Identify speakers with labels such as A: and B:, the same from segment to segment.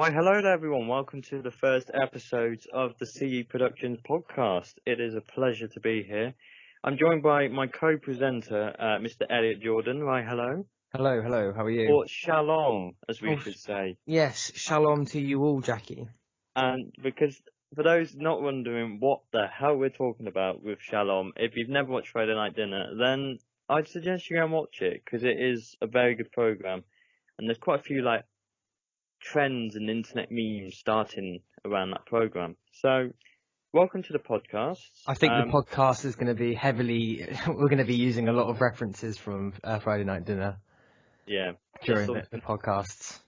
A: Why, hello there, everyone. Welcome to the first episode of the CE Productions podcast. It is a pleasure to be here. I'm joined by my co-presenter, Mr. Elliot Jordan. Why, hello.
B: Hello, how are you?
A: Or shalom, as we should say.
B: Yes, shalom to you all, Jackie.
A: And because, for those not wondering what the hell we're talking about with shalom, if you've never watched Friday Night Dinner, then I'd suggest you go and watch it, because it is a very good program. And there's quite a few, trends and internet memes starting around that program. So, welcome to the podcast.
B: I think the podcast is going to be we're going to be using a lot of references from Friday Night Dinner.
A: Yeah.
B: During the podcasts.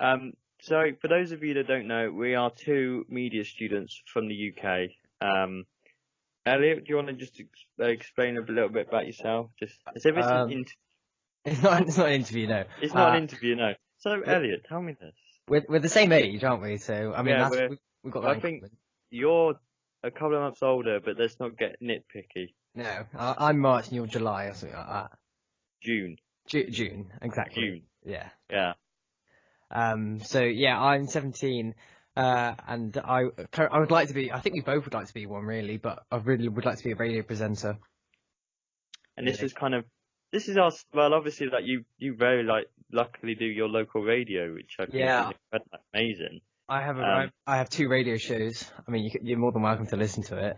A: So, for those of you that don't know, we are two media students from the UK. Elliot, do you want to just explain a little bit about yourself? Just as if it's an interview.
B: It's not an interview, no.
A: It's not an interview, no. So, Elliot, tell me this.
B: We're the same age, aren't we? So, I mean, we've got that.
A: I think you're a couple of months older, but let's not get nitpicky.
B: No, I'm March and you're July or something like that.
A: June.
B: June, exactly.
A: June.
B: Yeah.
A: Yeah.
B: So yeah, I'm 17, and I would like to be. I think we both would like to be one, really, but I really would like to be a radio presenter.
A: And this is this is us. Well, obviously, you very luckily do your local radio, which I think is amazing.
B: I have two radio shows. I mean, you're more than welcome to listen to it.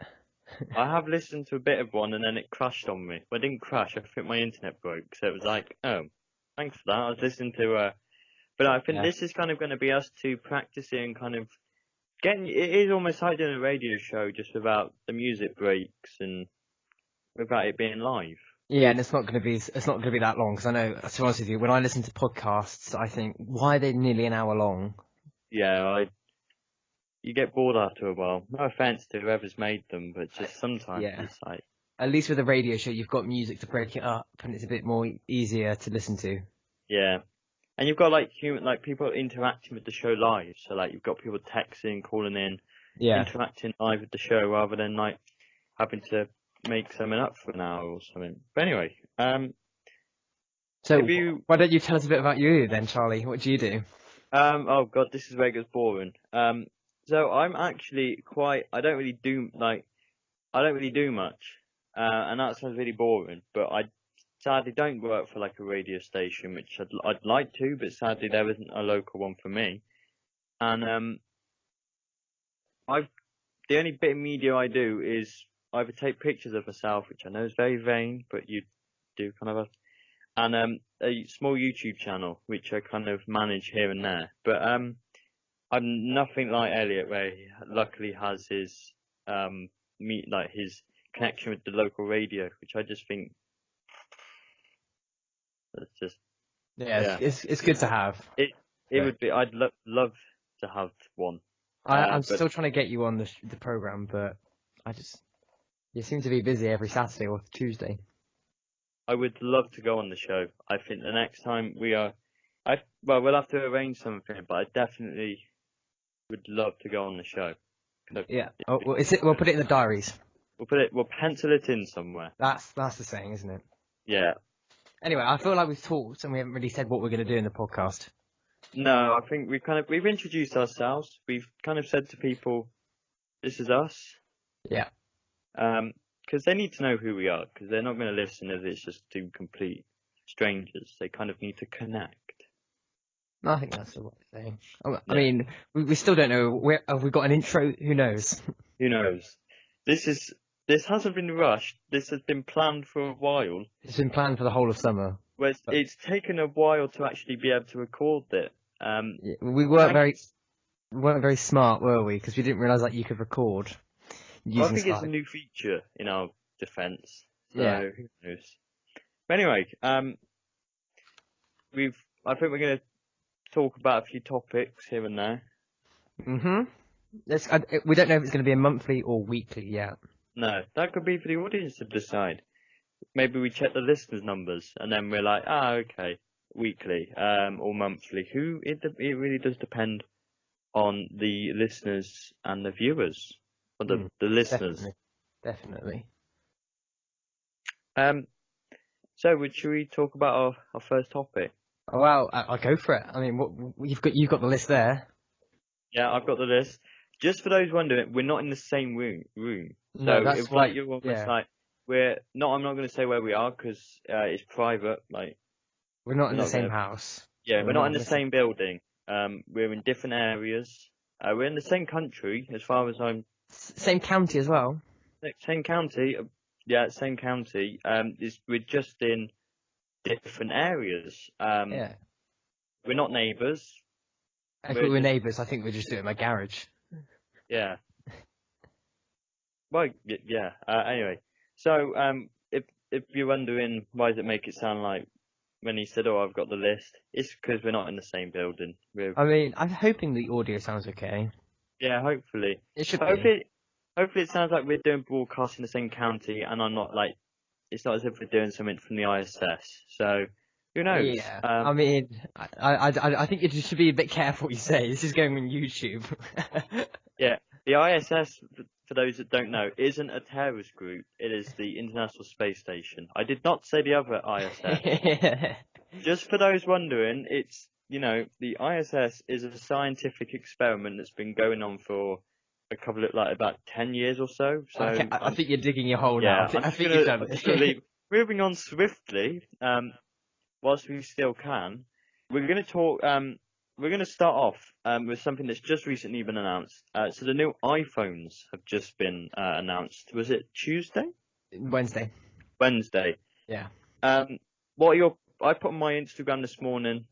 A: I have listened to a bit of one, and then it crashed on me. Well, it didn't crash. I think my internet broke, so it was like, oh, thanks for that. I was listening to but I think this is kind of going to be us two practicing, kind of getting. It is almost like doing a radio show, just without the music breaks and without it being live.
B: Yeah, and it's not going to be that long, because I know, to be honest with you, when I listen to podcasts, I think, why are they nearly an hour long?
A: Yeah, you get bored after a while. No offense to whoever's made them, but just sometimes it's like.
B: At least with a radio show, you've got music to break it up, and it's a bit more easier to listen to.
A: Yeah, and you've got people interacting with the show live. So you've got people texting, calling in, interacting live with the show, rather than having to make something up for an hour or something. But anyway,
B: so why don't you tell us a bit about you then, Charlie? What do you do?
A: Oh god, this is where it gets boring. So I'm actually I don't really do much, and that sounds really boring. But I sadly don't work for a radio station, which I'd like to, but sadly there isn't a local one for me. And the only bit of media I do is either take pictures of myself, which I know is very vain, but you do kind of and a small YouTube channel, which I kind of manage here and there. But I'm nothing like Elliot, where he luckily has his his connection with the local radio, which I just think that's just
B: it's good to have.
A: It would be. I'd love to have one.
B: I'm still trying to get you on the program, but you seem to be busy every Saturday or Tuesday.
A: I would love to go on the show. I think the next time we'll have to arrange something, but I definitely would love to go on the show.
B: Yeah. Oh, well, we'll put it in the diaries.
A: We'll pencil it in somewhere.
B: That's the saying, isn't it?
A: Yeah.
B: Anyway, I feel like we've talked and we haven't really said what we're going to do in the podcast.
A: No, I think we've introduced ourselves. We've kind of said to people, this is us.
B: Yeah.
A: Because they need to know who we are, because they're not going to listen if it's just two complete strangers. They kind of need to connect.
B: No, I think that's the right thing. I mean, we still don't know. Have we got an intro? Who knows?
A: Who knows? This hasn't been rushed. This has been planned for a while.
B: It's been planned for the whole of summer.
A: Well, it's taken a while to actually be able to record it.
B: We weren't very smart, were we? Because we didn't realise that you could record.
A: I think it's a new feature in our defence. So who knows? But anyway, I think we're going to talk about a few topics here and there.
B: Mhm. We don't know if it's going to be a monthly or weekly yet.
A: No, that could be for the audience to decide. Maybe we check the listeners' numbers and then we're like, okay, weekly, or monthly. It really does depend on the listeners and the viewers. Or the listeners.
B: Definitely.
A: So, should we talk about our first topic?
B: Oh, well, I'll go for it. I mean, you've got the list there.
A: Yeah, I've got the list. Just for those wondering, we're not in the same room.
B: No,
A: So
B: that's
A: it's like
B: right.
A: you're almost
B: Yeah,
A: like we're not. I'm not going to say where we are because it's private. Like
B: we're not
A: we're
B: in the
A: not
B: same
A: going to.
B: Yeah,
A: Yeah, we're
B: we're
A: not
B: not
A: in
B: in
A: the
B: the same.
A: same building. We're in different areas. We're in the same country, as far as I'm.
B: Same county as well.
A: Same county. Yeah, same county. We're just in different areas.
B: Yeah.
A: We're not neighbours.
B: If we
A: We're
B: were
A: just
B: neighbours, I think we'd just do it in my garage.
A: yeah. Well, yeah. Anyway, so if you're wondering why does it make it sound like when he said, "Oh, I've got the list," it's because we're not in the same building. We're
B: I mean, I'm hoping the audio sounds okay.
A: yeah, hopefully,
B: It should be.
A: hopefully, hopefully it sounds like we're doing broadcast in the same county, and I'm not like it's not as if we're doing something from the ISS. So who knows?
B: Yeah. I mean, I think you should be a bit careful what you say. This is going on YouTube.
A: Yeah, the ISS, for those that don't know, isn't a terrorist group. It is the International Space Station. I did not say the other ISS. Just for those wondering, it's, the ISS is a scientific experiment that's been going on for a couple of, like, about 10 years or so. So,
B: Okay, I think you're digging your hole
A: yeah,
B: now. I think you've done
A: I'm just
B: it.
A: gonna leave. Moving on swiftly, whilst we still can, we're gonna talk, we're gonna start off, with something that's just recently been announced. So the new iPhones have just been, announced. Was it Tuesday?
B: Wednesday.
A: Wednesday.
B: Yeah.
A: What are your? I put on my Instagram this morning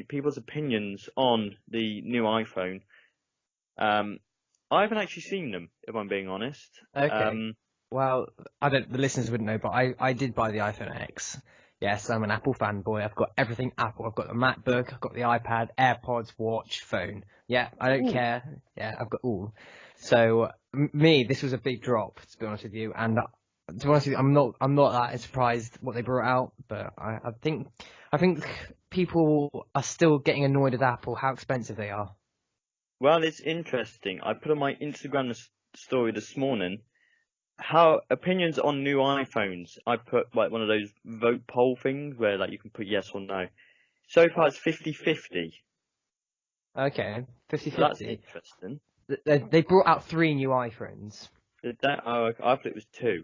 A: people's opinions on the new iPhone. I haven't actually seen them, if I'm being honest.
B: Okay. Well, the listeners wouldn't know, but I did buy the iPhone X. Yes, I'm an Apple fanboy. I've got everything Apple. I've got the MacBook, I've got the iPad, AirPods, watch, phone. Yeah, I don't
A: Ooh.
B: care. Yeah, I've got all. So this was a big drop, to be honest with you. And to be honest with you, I'm not that surprised what they brought out. But I think people are still getting annoyed at Apple how expensive they are.
A: Well, it's interesting. I put on my Instagram story this morning how opinions on new iPhones. I put like one of those vote poll things where like you can put yes or no. So far it's 50-50.
B: Okay,
A: So that's
B: 50/50.
A: interesting.
B: They brought out 3 new iPhones.
A: Did that? Oh, I thought it was 2.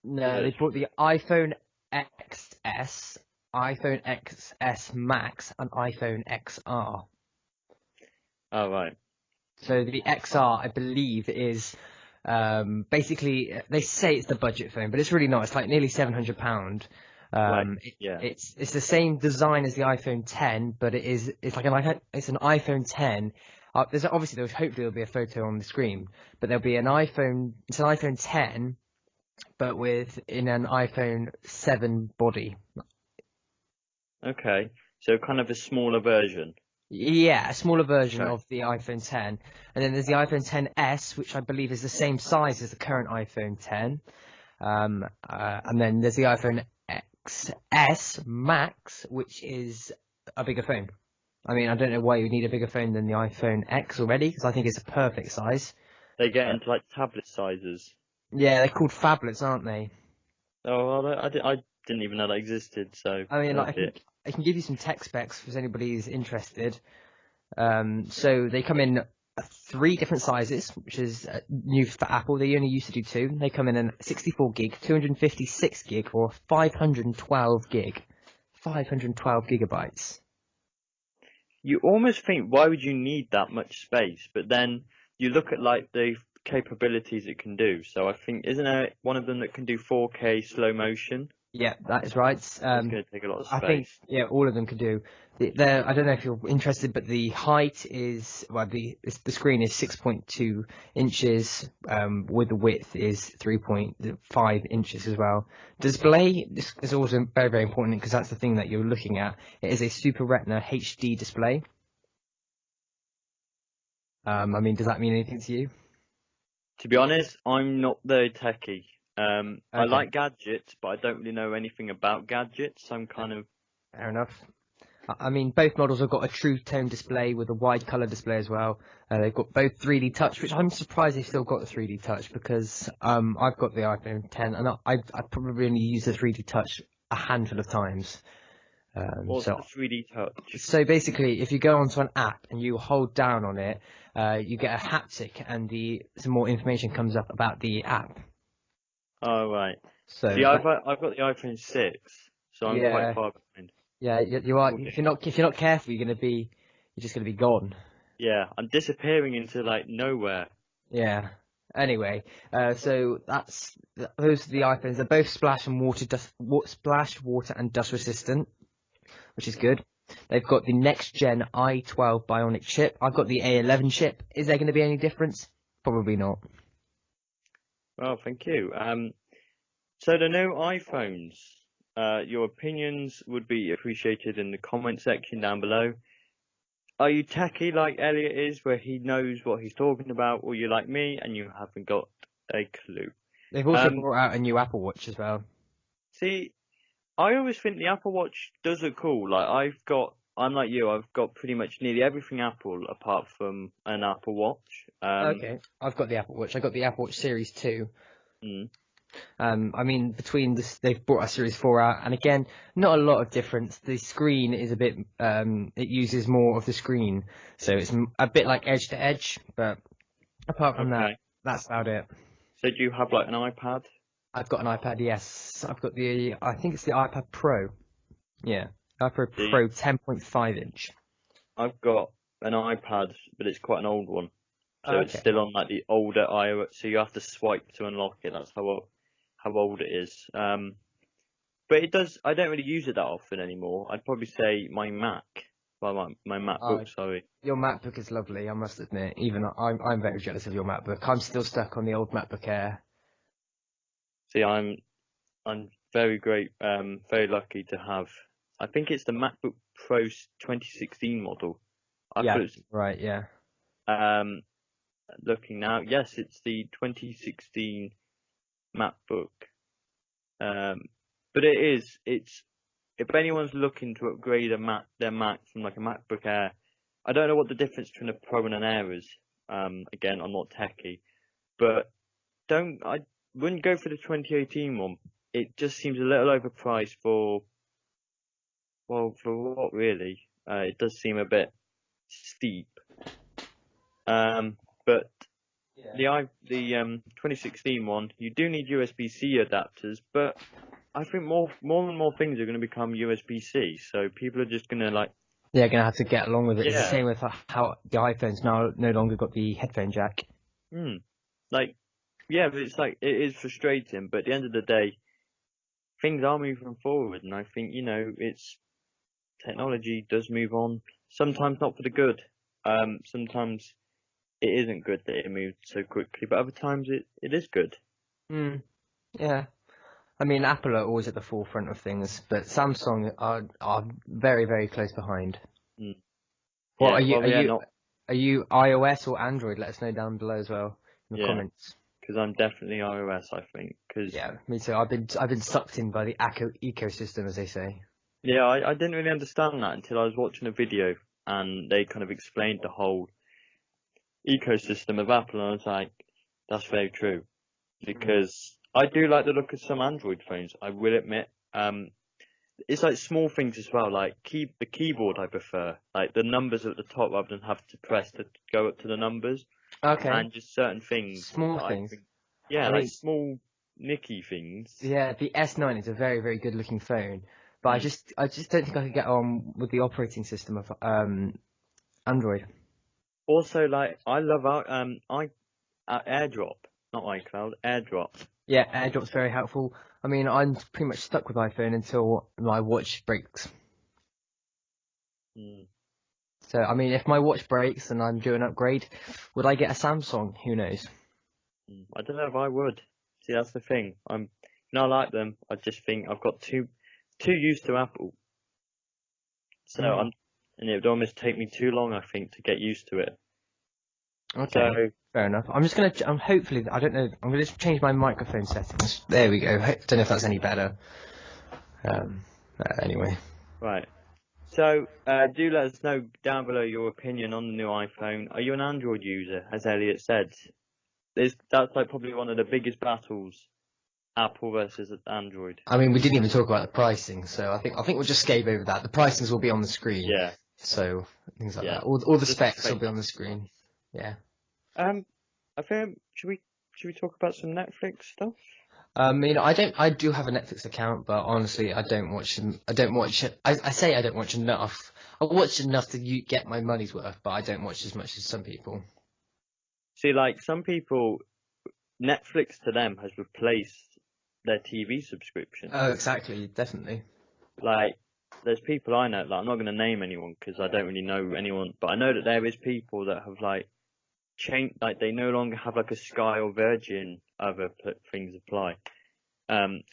B: No, they brought the iPhone XS, iPhone XS Max, and iPhone XR.
A: Oh, right.
B: So the XR, I believe, is basically they say it's the budget phone, but it's really not. It's like nearly £700.
A: Right. Yeah.
B: It's the same design as the iPhone 10, but it's an iPhone 10. Hopefully there'll be a photo on the screen, but there'll be it's an iPhone 10, but in an iPhone 7 body.
A: Okay. So kind of a smaller version.
B: Yeah, a smaller version
A: Okay.
B: of the iPhone 10. And then there's the iPhone 10s, which I believe is the same size as the current iPhone 10. And then there's the iPhone XS Max, which is a bigger phone. I mean, I don't know why you would need a bigger phone than the iPhone X already, because I think it's a perfect size.
A: They get into like tablet sizes.
B: Yeah, they're called phablets, aren't they?
A: Oh, well, I didn't even know that existed. So
B: I mean,
A: that's it.
B: I can give you some tech specs if anybody is interested. So they come in 3 different sizes, which is new for Apple. They only used to do 2. They come in 64 gig, 256 gig, or 512 gig. 512 gigabytes.
A: You almost think, why would you need that much space? But then you look at like the capabilities it can do. So I think, isn't there one of them that can do 4K slow motion?
B: Yeah, that is right.
A: It's going to take a lot of space.
B: I think, yeah, all of them can do. I don't know if you're interested, but the height is, the screen is 6.2 inches, with the width is 3.5 inches as well. Display, this is also very, very important because that's the thing that you're looking at. It is a Super Retina HD display. I mean, does that mean anything to you?
A: To be honest, I'm not very techie. I
B: Okay.
A: like gadgets, but I don't really know anything about gadgets. I'm kind of...
B: Fair enough. I mean, both models have got a true tone display with a wide color display as well. They've got both 3D touch, which I'm surprised they've still got the 3D touch because I've got the iPhone 10 and I probably only used the 3D touch a handful of times.
A: What's the 3D touch?
B: So basically, if you go onto an app and you hold down on it, you get a haptic, and some more information comes up about the app.
A: Oh right.
B: So
A: See, I've got the iPhone 6, so I'm quite far behind.
B: yeah, you are. If you're not careful, you're just gonna be gone.
A: Yeah, I'm disappearing into like nowhere.
B: Yeah. Anyway, so those are the iPhones. They're both splash water and dust resistant, which is good. They've got the next gen i12 Bionic chip. I've got the A11 chip. Is there going to be any difference? Probably not.
A: Well, thank you. So the new iPhones, your opinions would be appreciated in the comment section down below. Are you techie like Elliot is, where he knows what he's talking about, or you like me and you haven't got a clue?
B: They've also brought out a new Apple Watch as well.
A: See, I always think the Apple Watch does look cool. Like I'm like you, I've got pretty much nearly everything Apple apart from an Apple Watch.
B: Okay, I've got the Apple Watch. I got the Apple Watch Series 2.
A: Mm.
B: I mean, between this, they've brought a Series 4 out, and again, not a lot of difference. The screen is a bit, it uses more of the screen, so it's a bit like edge to edge, but apart from that, that's about it.
A: So do you have like an iPad?
B: I've got an iPad, yes. I think it's the iPad Pro. Yeah, iPad Pro 10.5 inch.
A: I've got an iPad, but it's quite an old one. So it's still on like the older iOS, so you have to swipe to unlock it. That's how old it is. But I don't really use it that often anymore. I'd probably say my Mac. Well, my MacBook, sorry.
B: Your MacBook is lovely, I must admit. Even I'm very jealous of your MacBook. I'm still stuck on the old MacBook Air.
A: See, I'm very lucky to have. I think it's the MacBook Pro 2016 model.
B: Right, yeah.
A: Looking now, yes, it's the 2016 MacBook. But it's if anyone's looking to upgrade their Mac from like a MacBook Air, I don't know what the difference between a Pro and an Air is. Again, I'm not techie, but I wouldn't go for the 2018 one. It just seems a little overpriced for what really? It does seem a bit steep. But the 2016 one, you do need USB-C adapters, but I think more and more things are going to become USB-C, so people are just going to like...
B: Yeah, going to have to get along with it. It's the same with how the iPhone's now no longer got the headphone jack.
A: Like, yeah, but it's like, it is frustrating, but at the end of the day, things are moving forward, and I think, technology does move on, sometimes not for the good. Sometimes it isn't good that it moved so quickly, but other times it is good.
B: Yeah. I mean, Apple are always at the forefront of things, but Samsung are very, very close behind. Well, are you iOS or Android? Let us know down below as well in the comments.
A: Because I'm definitely iOS, I think.
B: Yeah, me too. I've been sucked in by the ecosystem, as they say.
A: Yeah, I didn't really understand that until I was watching a video and they kind of explained the whole ecosystem of Apple, and I was like, that's very true. Because I do like the look of some Android phones, I will admit. It's like small things as well, like the keyboard I prefer. Like the numbers at the top rather than have to press to go up to the numbers.
B: Okay.
A: And just certain things.
B: Small things.
A: Like small nicky things.
B: Yeah, the S9 is a very, very good looking phone. But I just don't think I could get on with the operating system of Android.
A: Also, like, I love AirDrop, not iCloud, AirDrop.
B: Yeah, AirDrop's very helpful. I mean, I'm pretty much stuck with iPhone until my watch breaks. So, I mean, if my watch breaks and I'm doing an upgrade, would I get a Samsung? Who knows?
A: I don't know if I would. See, that's the thing. I like them. I just think I've got too used to Apple. So and it would almost take me too long, I think, to get used to it.
B: Okay, so, fair enough. Hopefully, I don't know, I'm going to change my microphone settings. There we go. Don't know if that's any better. Anyway.
A: Right. So, do let us know down below your opinion on the new iPhone. Are you an Android user, as Elliot said? That's like probably one of the biggest battles Apple versus Android.
B: I mean, we didn't even talk about the pricing, so I think we'll just skip over that. The pricings will be on the screen.
A: Yeah.
B: So things like
A: Yeah.
B: that. All the
A: Just
B: specs will
A: straight
B: be on the screen. Yeah.
A: I think should we talk about some Netflix stuff?
B: I do have a Netflix account, but honestly, I don't watch them. I don't watch it. I say I don't watch enough. I watch enough to get my money's worth, but I don't watch as much as some people.
A: See, like some people, Netflix to them has replaced their TV subscription.
B: Oh, exactly, definitely.
A: Like, there's people I know, like I'm not going to name anyone because I don't really know anyone, but I know that there is people that have like changed, like they no longer have like a Sky or Virgin, other things apply,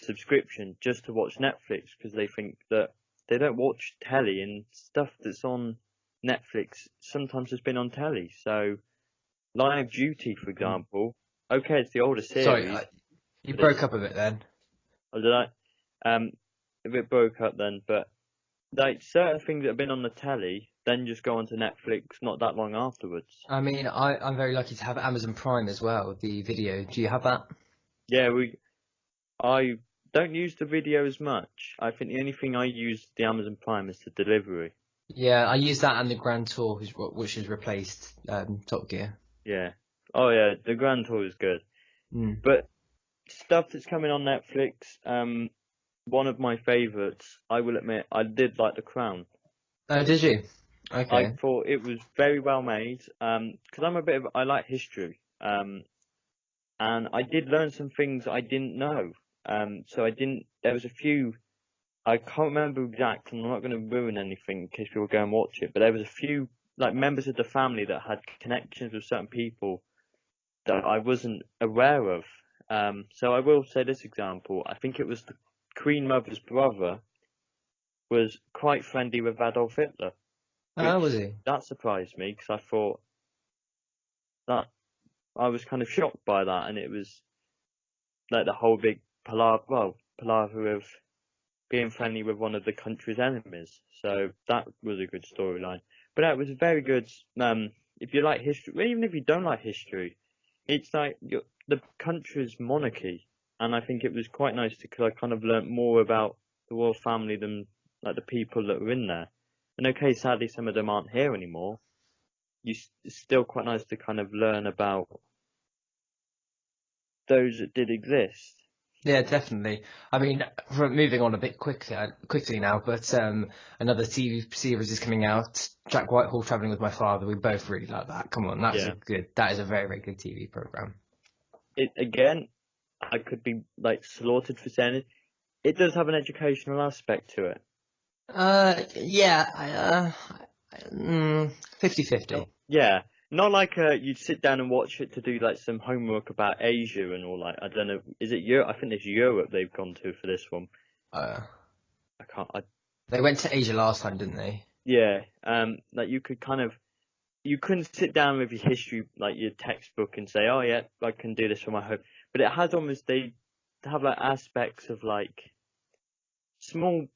A: subscription just to watch Netflix because they think that they don't watch telly and stuff that's on Netflix sometimes has been on telly. So Line of Duty, for example, okay, it's the older series.
B: Sorry, you broke up a bit then.
A: Oh, did I? A bit broke up then, but like certain things that have been on the telly then just go onto Netflix not that long afterwards.
B: I mean, I'm very lucky to have Amazon Prime as well, the video. Do you have that?
A: Yeah, I don't use the video as much. I think the only thing I use the Amazon Prime is the delivery.
B: Yeah, I use that and the Grand Tour, which has replaced Top Gear.
A: Yeah. Oh yeah, the Grand Tour is good. But stuff that's coming on Netflix, one of my favourites, I will admit, I did like The Crown.
B: Oh, did you? Okay.
A: I thought it was very well made, because I like history, and I did learn some things I didn't know. There was a few, I can't remember exact, and I'm not going to ruin anything in case people go and watch it, but there was a few, like, members of the family that had connections with certain people that I wasn't aware of. So I will say this example. I think it was the Queen Mother's brother was quite friendly with Adolf Hitler.
B: Oh, was he?
A: That surprised me because I thought that I was kind of shocked by that, and it was like the whole big palaver of being friendly with one of the country's enemies. So that was a good storyline. But it was very good. If you like history, well, even if you don't like history, it's like the country's monarchy, and I think it was quite nice because I kind of learnt more about the royal family than like the people that were in there. And okay, sadly, some of them aren't here anymore. It's still quite nice to kind of learn about those that did exist.
B: Yeah, definitely. I mean, moving on a bit quickly now, but another TV series is coming out. Jack Whitehall Traveling with My Father. We both really like that. Come on, that is a very, very good TV program.
A: I could be like slaughtered for saying it. It does have an educational aspect to it.
B: 50-50.
A: Yeah, not like you'd sit down and watch it to do like some homework about Asia and all. Like, I don't know, is it Europe? I think it's Europe they've gone to for this one.
B: They went to Asia last time, didn't they?
A: Yeah. Like you couldn't sit down with your history, like your textbook, and say, oh yeah, I can do this for my home. But it has they have like aspects of like small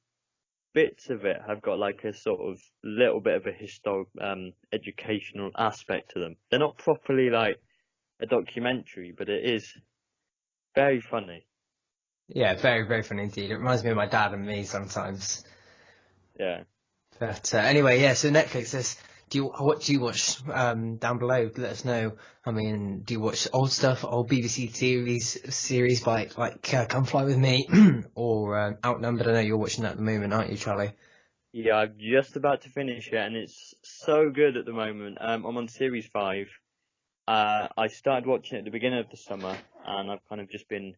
A: bits of it have got like a sort of little bit of a historic, educational aspect to them. They're not properly like a documentary, but it is very funny.
B: Yeah, very, very funny indeed. It reminds me of my dad and me sometimes.
A: Yeah.
B: But anyway, yeah. So Netflix, what do you watch down below? Let us know. I mean, do you watch old stuff, old BBC series like Come Fly With Me or Outnumbered? I know you're watching that at the moment, aren't you, Charlie?
A: Yeah, I'm just about to finish it, and it's so good at the moment. I'm on series 5. I started watching it at the beginning of the summer, and I've kind of just been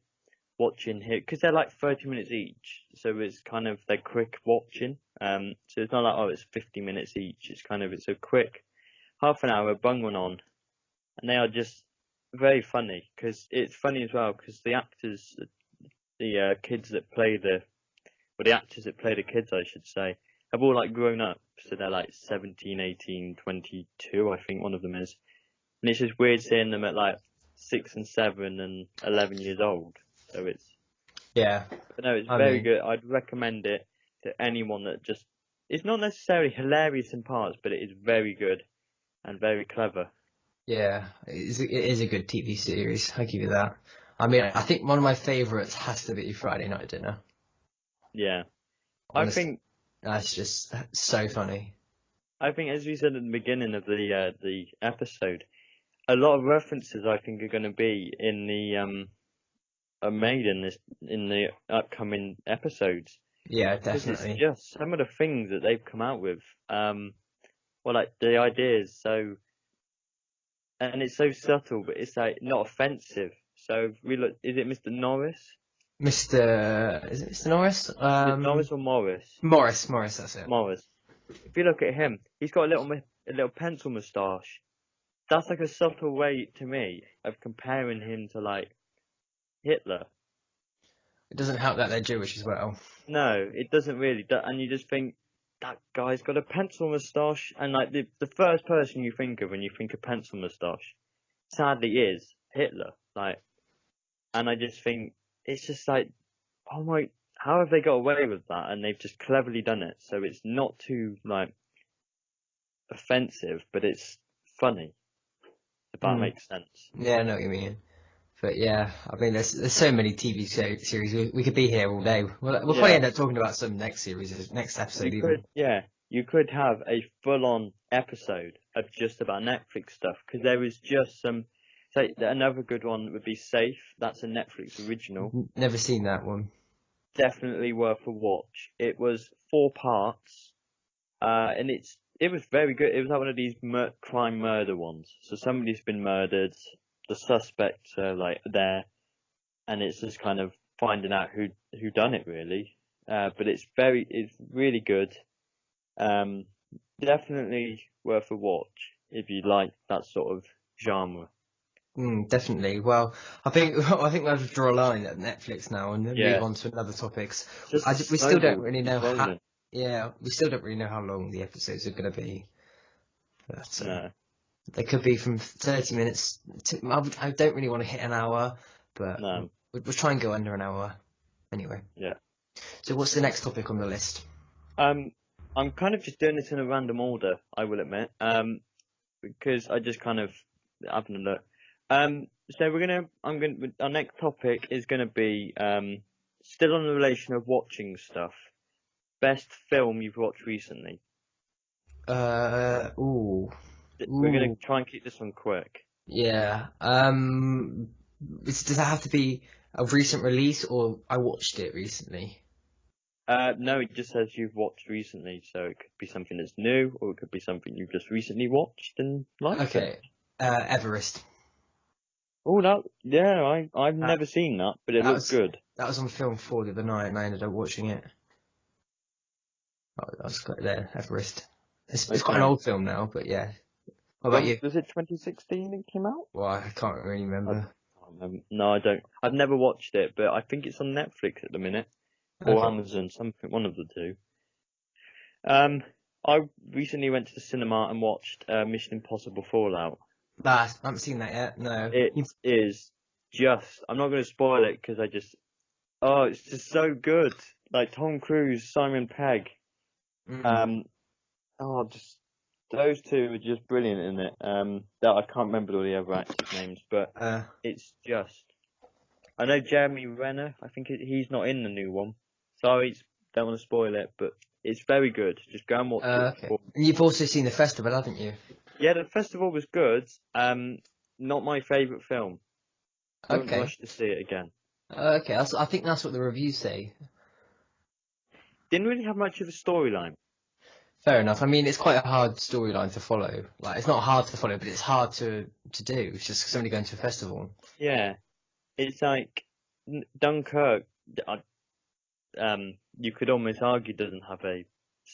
A: watching here because they're like 30 minutes each, so it's kind of they're quick watching. So it's not like it's 50 minutes each. It's a quick half an hour bung one on, and they are just very funny because it's funny as well because the actors, the actors that play the kids, I should say, have all like grown up, so they're like 17, 18, 22, I think one of them is, and it's just weird seeing them at like 6 and 7 and 11 years old. So it's very good. I'd recommend it to anyone that it's not necessarily hilarious in parts, but it is very good and very clever.
B: Yeah, it is a good TV series. I give you that. I mean, I think one of my favourites has to be Friday Night Dinner.
A: Yeah.
B: Honestly,
A: I think
B: that's just so funny.
A: as we said at the beginning of the episode, a lot of references I think are going to be in the are made in the upcoming episodes.
B: Yeah,
A: Because it's
B: definitely.
A: just some of the things that they've come out with. Well, like the ideas, and it's so subtle, but it's like not offensive. So if we look, is it Mr. Norris?
B: Is it Mr. Norris?
A: Is it Norris or Morris?
B: Morris, that's it.
A: Morris. If you look at him, he's got a little pencil moustache. That's like a subtle way to me of comparing him to like Hitler.
B: It doesn't help that they're Jewish as well.
A: No, it doesn't really. And you just think that guy's got a pencil moustache, and like the first person you think of when you think of pencil moustache, sadly, is Hitler. Like, and I just think it's just like, oh my, how have they got away with that? And they've just cleverly done it, so it's not too like offensive, but it's funny. If that makes sense.
B: Yeah, I know what you mean. But yeah, I mean, there's so many TV series. We could be here all day. We'll probably end up talking about some next episode even.
A: You could have a full-on episode of just about Netflix stuff, because there is just some. Say another good one would be Safe. That's a Netflix original.
B: Never seen that one.
A: Definitely worth a watch. It was 4 parts, and it was very good. It was like one of these crime murder ones. So somebody's been murdered. The suspects are like there, and it's just kind of finding out who done it really. But it's really good. Definitely worth a watch if you like that sort of genre.
B: Definitely. Well, I think we have to draw a line at Netflix now and then move on to another topics. We still don't really know how. Yeah, we still don't really know how long the episodes are going to be. But,
A: no.
B: They could be from 30 minutes I don't really want to hit an hour, but
A: no.
B: we'll try and go under an hour. Anyway.
A: Yeah.
B: So what's the next topic on the list?
A: I'm kind of just doing this in a random order, I will admit. Because I just kind of having a look. So our next topic is gonna be still on the relation of watching stuff. Best film you've watched recently. We're going to try and keep this one quick.
B: Yeah. Does that have to be a recent release, or I watched it recently?
A: No, it just says you've watched recently, so it could be something that's new, or it could be something you've just recently watched and liked.
B: Okay. Everest.
A: Oh, I've never seen that, but it looks good.
B: That was on Film 4 the other night, and I ended up watching it. Oh, that was quite there, Everest. It's quite an old film now, but yeah. What about you?
A: Was it 2016 it came out?
B: Well, I can't really remember.
A: No, I don't. I've never watched it, but I think it's on Netflix at the minute. Or Amazon, one of the two. I recently went to the cinema and watched Mission Impossible Fallout.
B: I haven't seen that yet, no.
A: It is just, I'm not going to spoil it because it's just so good. Like Tom Cruise, Simon Pegg. Just those two are just brilliant in it. That I can't remember all the other actors' names, but it's just. I know Jeremy Renner. I think he's not in the new one. Sorry, don't want to spoil it, but it's very good. Just go and watch it.
B: Okay. And you've also seen the festival, haven't you?
A: Yeah, the festival was good. Not my favourite film. I don't rush to see it again.
B: Okay, I think that's what the reviews say.
A: Didn't really have much of a storyline.
B: Fair enough. I mean, it's quite a hard storyline to follow. Like, it's not hard to follow, but it's hard to do. It's just somebody going to a festival.
A: Yeah, it's like Dunkirk. You could almost argue doesn't have a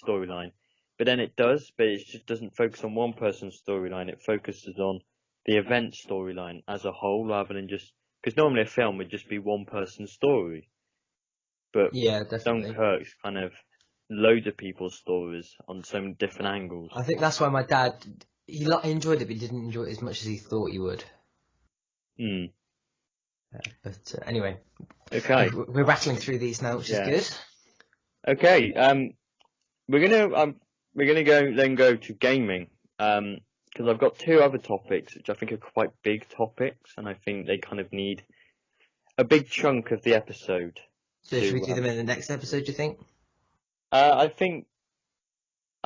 A: storyline, but then it does. But it just doesn't focus on one person's storyline. It focuses on the event storyline as a whole, rather than just because normally a film would just be one person's story. But
B: yeah, definitely.
A: Dunkirk's kind of loads of people's stories on so many different angles.
B: I think that's why my dad he enjoyed it, but he didn't enjoy it as much as he thought he would. But anyway,
A: okay,
B: we're rattling through these now, which is good.
A: Okay, we're gonna go to gaming, because I've got two other topics which I think are quite big topics, and I think they kind of need a big chunk of the episode.
B: So should we do them in the next episode, do you think?
A: I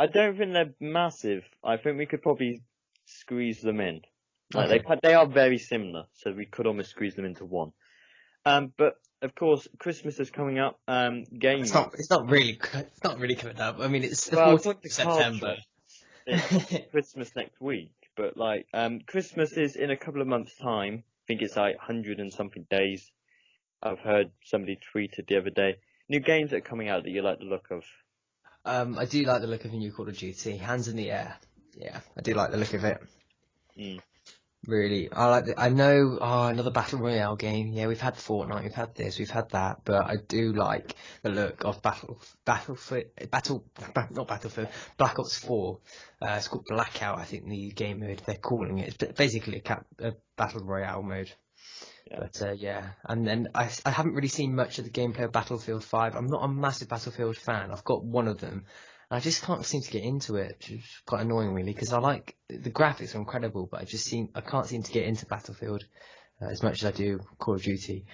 A: don't think they're massive. I think we could probably squeeze them in. Like
B: Okay.
A: they are very similar, so we could almost squeeze them into one. But of course, Christmas is coming up. Games.
B: It's not really coming up. I mean, it's the
A: Well,
B: 14th of September.
A: It's Christmas next week, but like Christmas is in a couple of months' time. I think it's like 100 and something days. I've heard somebody tweeted the other day. New games that are coming out that you like the look of.
B: I do like the look of a new Call of Duty. Hands in the air. Yeah, I do like the look of it.
A: Mm.
B: Really, I know. Oh, another battle royale game. Yeah, we've had Fortnite, we've had this, we've had that, but I do like the look of not Battlefield, Black Ops 4. It's called Blackout, I think the game mode they're calling it. It's basically a battle royale mode.
A: Yeah.
B: But yeah, and then I haven't really seen much of the gameplay of Battlefield 5. I'm not a massive Battlefield fan. I've got one of them. I just can't seem to get into it, which is quite annoying really, because I like the graphics are incredible, but I can't seem to get into Battlefield as much as I do Call of Duty.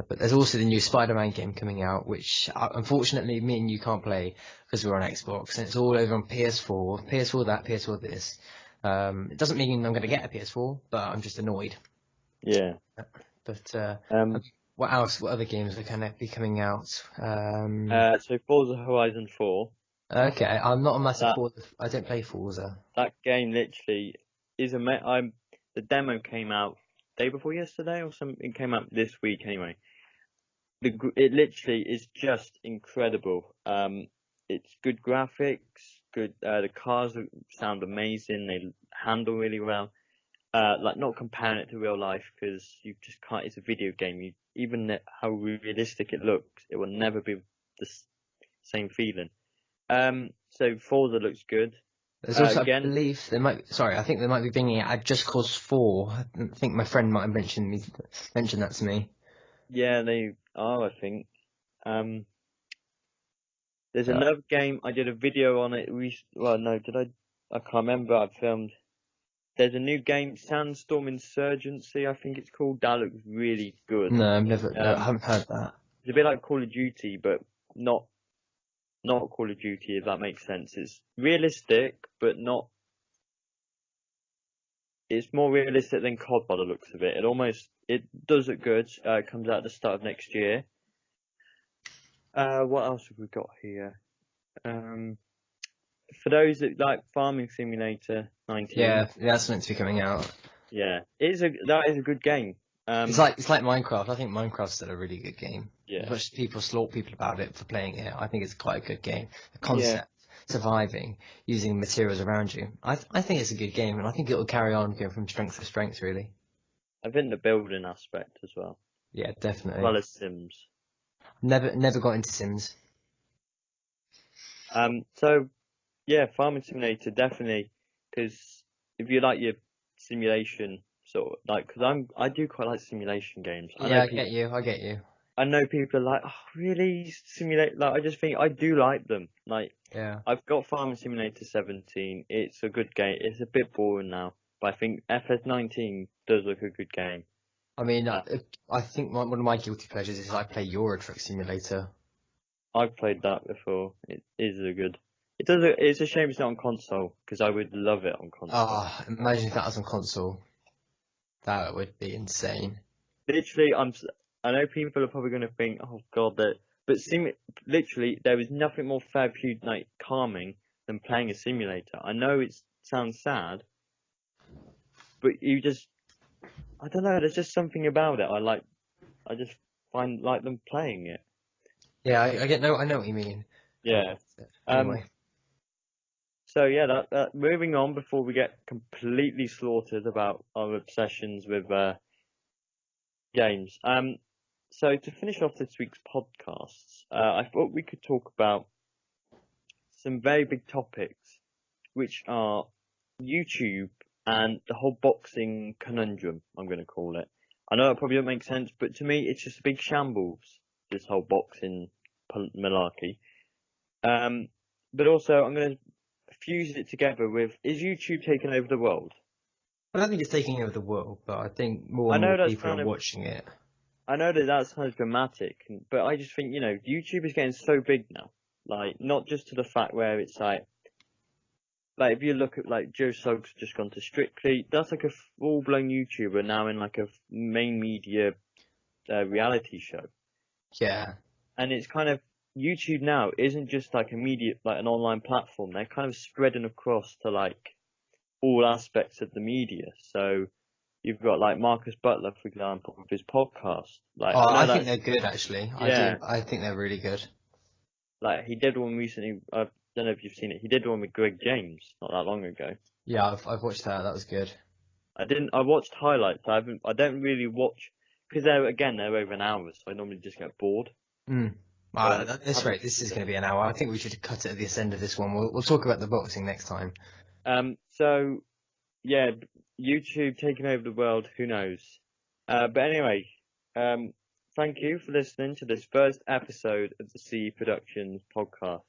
B: But there's also the new Spider-Man game coming out, which unfortunately me and you can't play because we're on Xbox, and it's all over on PS4. PS4 that, PS4 this. It doesn't mean I'm going to get a PS4, but I'm just annoyed.
A: Yeah.
B: But what else? What other games are going to be coming out?
A: So Forza Horizon 4.
B: Okay, I'm not a massive Forza. I don't play Forza.
A: That game literally is the demo came out day before yesterday or something. It came out this week anyway. It literally is just incredible. It's good graphics, good. The cars sound amazing. They handle really well. Like not comparing it to real life because you just can't. It's a video game. Even how realistic it looks, it will never be the same feeling. So Forza looks good.
B: There's also, I believe I think they might be bringing it at Just Cause 4. I think my friend might have mentioned that to me.
A: Yeah, they are, I think. There's another game, I did a video on it well, no, did I? I can't remember, I filmed. There's a new game, Sandstorm Insurgency, I think it's called. That looks really good.
B: No, I haven't heard that.
A: It's a bit like Call of Duty, but not Call of Duty, if that makes sense. It's realistic, but not. It's more realistic than COD by the looks of it. It does look good. It comes out at the start of next year. What else have we got here? For those that like Farming Simulator 19.
B: Yeah, that's meant to be coming out.
A: Yeah, that is a good game.
B: It's like Minecraft. I think Minecraft's still a really good game.
A: Yeah.
B: As much as people slaughter people about it for playing it, I think it's quite a good game. The concept, surviving, using materials around you. I think it's a good game, and I think it will carry on going from strength to strength, really.
A: I think the building aspect as well.
B: Yeah, definitely.
A: As well as Sims.
B: Never got into Sims.
A: So, yeah, Farming Simulator, definitely, because if you like your simulation, sort of, like, because I do quite like simulation games.
B: I get you.
A: I know people are like, oh, really? Simulate? Like, I just think I do like them. Like,
B: yeah.
A: I've got Farming Simulator 17. It's a good game. It's a bit boring now, but I think FS19 does look a good game.
B: I mean, I think one of my guilty pleasures is I play Euro Truck Simulator.
A: I've played that before. It is a good. It's a shame it's not on console because I would love it on console.
B: Oh, imagine if that was on console. That would be insane.
A: Literally, I know people are probably going to think, oh god, but literally, there is nothing more therapeutic, like calming, than playing a simulator. I know it sounds sad, but I don't know. There's just something about it. I just find like them playing it.
B: Yeah, I know what you mean.
A: Yeah.
B: Anyway.
A: So yeah, that moving on before we get completely slaughtered about our obsessions with games. So to finish off this week's podcasts, I thought we could talk about some very big topics, which are YouTube and the whole boxing conundrum, I'm going to call it. I know it probably doesn't make sense, but to me, it's just a big shambles, this whole boxing malarkey. But also, I'm going to fuse it together with, is YouTube taking over the world?
B: I don't think it's taking over the world, but I think more and more people are watching it.
A: I know that that sounds dramatic, but I just think, YouTube is getting so big now. Like, not just to the fact where it's like if you look at like Joe Suggs just gone to Strictly, that's like a full-blown YouTuber now in like a main media reality show.
B: Yeah.
A: And it's kind of, YouTube now isn't just like like an online platform. They're kind of spreading across to like all aspects of the media. So you've got like Marcus Butler, for example, with his podcast. Like,
B: Oh,
A: I
B: I
A: know
B: think
A: that's,
B: they're good actually.
A: yeah,
B: I think they're really good.
A: like he did one recently. I don't know if you've seen it. He did one with Greg James not that long ago.
B: Yeah, I've watched that. That was good.
A: I watched highlights. I don't really watch because they're over an hour, so I normally just get bored.
B: Mm.
A: So
B: At this rate, this is going to be an hour. I think we should cut it at this end of this one. We'll talk about the boxing next time.
A: So yeah, YouTube taking over the world. Who knows? But anyway, thank you for listening to this first episode of the C Productions podcast.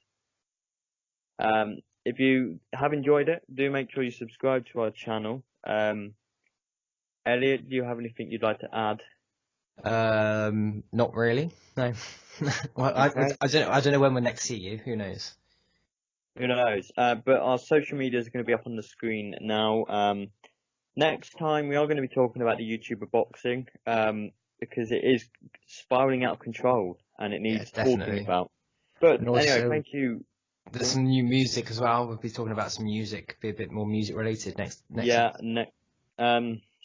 A: If you have enjoyed it, do make sure you subscribe to our channel. Elliot, do you have anything you'd like to add?
B: Not really. No. Well,
A: Okay.
B: I don't know when we'll next see you. Who knows?
A: Who knows? But our social medias are going to be up on the screen now. Next time we are going to be talking about the YouTuber boxing, because it is spiraling out of control and it needs talking
B: definitely.
A: about. But
B: And
A: anyway,
B: also,
A: thank you.
B: there's some new music as well. We'll be talking about some music, be a bit more music related next.
A: Yeah.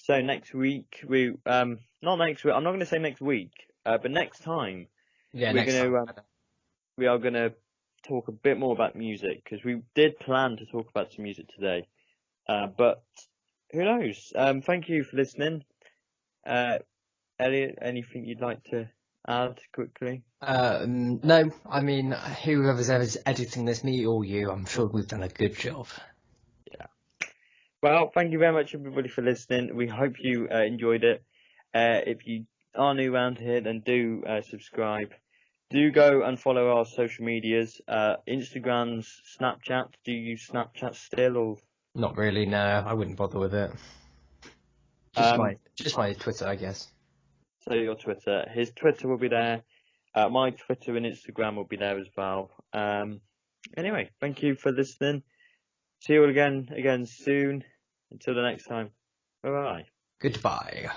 A: So next week not next week. I'm not going to say next week. But next time
B: Yeah,
A: we're
B: next
A: going
B: time.
A: to we are going to talk a bit more about music because we did plan to talk about some music today. But who knows? Thank you for listening. Elliot, anything you'd like to add quickly?
B: No, I mean, whoever's ever editing this, me or you, I'm sure we've done a good job.
A: Yeah. Well, thank you very much, everybody, for listening. We hope you enjoyed it. If you are new around here, then do subscribe. Do go and follow our social medias. Instagrams, Snapchat. Do you use Snapchat still, or?
B: Not really, no, I wouldn't bother with it. Just my Twitter, I guess.
A: So your Twitter. His Twitter will be there. My Twitter and Instagram will be there as well. Anyway, thank you for listening. See you all again soon. Until the next time. Bye bye.
B: Goodbye.